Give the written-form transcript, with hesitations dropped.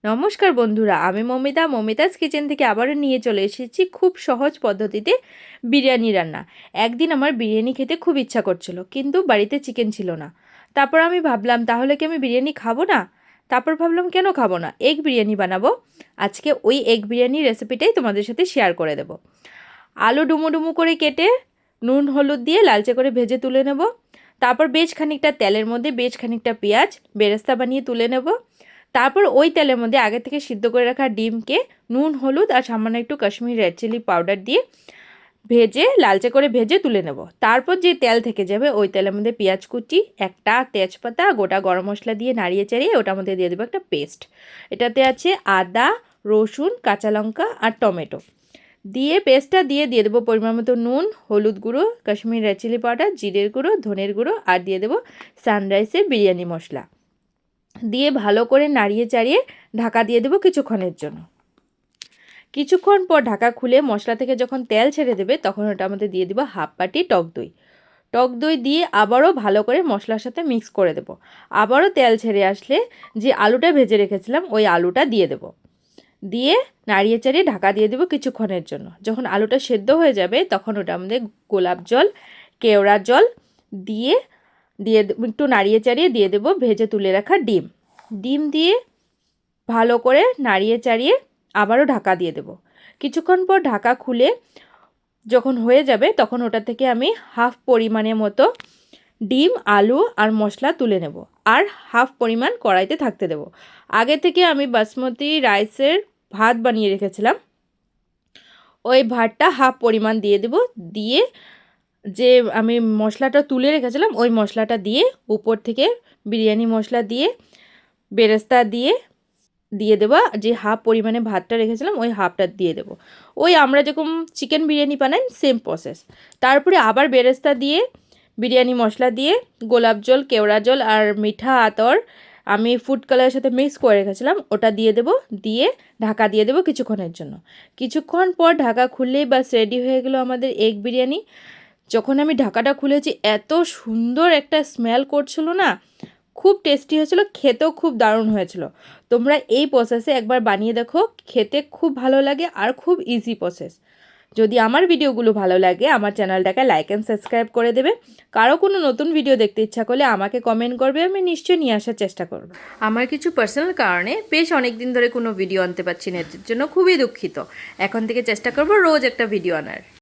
নমস্কার বন্ধুরা, আমি মমিতাজ কিচেন থেকে আবারও নিয়ে চলে এসেছি খুব সহজ পদ্ধতিতে বিরিয়ানি রান্না। একদিন আমার বিরিয়ানি খেতে খুব ইচ্ছা করছিল, কিন্তু বাড়িতে চিকেন ছিল না। তারপর আমি ভাবলাম, তাহলে কি আমি বিরিয়ানি খাবো না? তারপর ভাবলাম, কেন খাবো না, এগ বিরিয়ানি বানাবো। আজকে ওই এগ বিরিয়ানির রেসিপিটাই তোমাদের সাথে শেয়ার করে দেব। আলু ডুমো ডুমো করে কেটে নুন হলুদ দিয়ে লালচে করে ভেজে তুলে নেব। তারপর বেশ খানিকটা তেলের মধ্যে বেশ খানিকটা পেঁয়াজ বেরেস্তা বানিয়ে তুলে নেব। তারপর ওই তেলের মধ্যে আগে থেকে সিদ্ধ করে রাখা ডিমকে নুন হলুদ আর সামান্য একটু কাশ্মীরি রেড চিলি পাউডার দিয়ে ভেজে লালচে করে ভেজে তুলে নেব। তারপর যে তেল থেকে যাবে ওই তেলের মধ্যে পেঁয়াজ কুচি, একটা তেজপাতা, গোটা গরম মশলা দিয়ে নাড়িয়ে চাড়িয়ে ওটার মধ্যে দিয়ে দেবো একটা পেস্ট। এটাতে আছে আদা, রসুন, কাঁচা লঙ্কা আর টমেটো দিয়ে পেস্টটা দিয়ে দেবো পরিমাণ মতো নুন, হলুদ গুঁড়ো, কাশ্মীরি রেড চিলি পাউডার, জিরের গুঁড়ো, ধনের গুঁড়ো আর দিয়ে দেবো সানরাইসের বিরিয়ানি মশলা দিয়ে ভালো করে নাড়িয়ে চাড়িয়ে ঢাকা দিয়ে দেবো কিছুক্ষণের জন্য। কিছুক্ষণ পর ঢাকা খুলে মশলা থেকে যখন তেল ছেড়ে দেবে তখন ওটার মধ্যে দিয়ে দেবো হাফ বাটি টক দই। টক দই দিয়ে আবারও ভালো করে মশলার সাথে মিক্স করে দেবো। আবারও তেল ছেড়ে আসলে যে আলুটা ভেজে রেখেছিলাম ওই আলুটা দিয়ে দেবো। দিয়ে নাড়িয়ে চাড়িয়ে ঢাকা দিয়ে দেবো কিছুক্ষণের জন্য। যখন আলুটা সেদ্ধ হয়ে যাবে তখন ওটার মধ্যে গোলাপ জল, কেওড়া জল দিয়ে দিয়ে একটু নাড়িয়ে চাড়িয়ে দিয়ে দেবো ভেজে তুলে রাখা ডিম। ডিম দিয়ে ভালো করে নাড়িয়ে চাড়িয়ে আবারও ঢাকা দিয়ে দেব। কিছুক্ষণ পর ঢাকা খুলে যখন হয়ে যাবে তখন ওটা থেকে আমি হাফ পরিমাণের মতো ডিম, আলু আর মশলা তুলে নেব আর হাফ পরিমাণ কড়াইতে থাকতে দেব। আগে থেকে আমি বাসমতি রাইসের ভাত বানিয়ে রেখেছিলাম, ওই ভাতটা হাফ পরিমাণ দিয়ে দেব। দিয়ে যে আমি মশলাটা তুলে রেখেছিলাম ওই মশলাটা দিয়ে উপর থেকে বিরিয়ানি মশলা দিয়ে বেরেস্তা দিয়ে দিয়ে দেবো। যে হাফ পরিমাণে ভাতটা রেখেছিলাম ওই হাফটা দিয়ে দেবো। ওই আমরা যেরকম চিকেন বিরিয়ানি বানাই সেম প্রসেস। তারপরে আবার বেরেস্তা দিয়ে বিরিয়ানি মশলা দিয়ে গোলাপ জল, কেওড়া জল আর মিঠা আতর আমি ফুড কালারের সাথে মিক্স করে রেখেছিলাম ওটা দিয়ে দেবো। দিয়ে ঢাকা দিয়ে দেবো কিছুক্ষণের জন্য। কিছুক্ষণ পর ঢাকা খুললেই বাস রেডি হয়ে গেলো আমাদের এগ বিরিয়ানি। যখন আমি ঢাকাটা খুলেছি এত সুন্দর একটা স্মেল করছিল না, খুব টেস্টি হয়েছিল, খেতেও খুব দারুণ হয়েছিল। তোমরা এই প্রসেসে একবার বানিয়ে দেখো, খেতে খুব ভালো লাগে আর খুব ইজি প্রসেস। যদি আমার ভিডিওগুলো ভালো লাগে আমার চ্যানেলটাকে লাইক অ্যান্ড সাবস্ক্রাইব করে দেবে। কারো কোনো নতুন ভিডিও দেখতে ইচ্ছা করলে আমাকে কমেন্ট করবে, আমি নিশ্চয়ই নিয়ে আসার চেষ্টা করব। আমার কিছু পার্সোনাল কারণে বেশ অনেক দিন ধরে কোনো ভিডিও আনতে পারছি না, এর জন্য খুবই দুঃখিত। এখন থেকে চেষ্টা করব রোজ একটা ভিডিও আনার।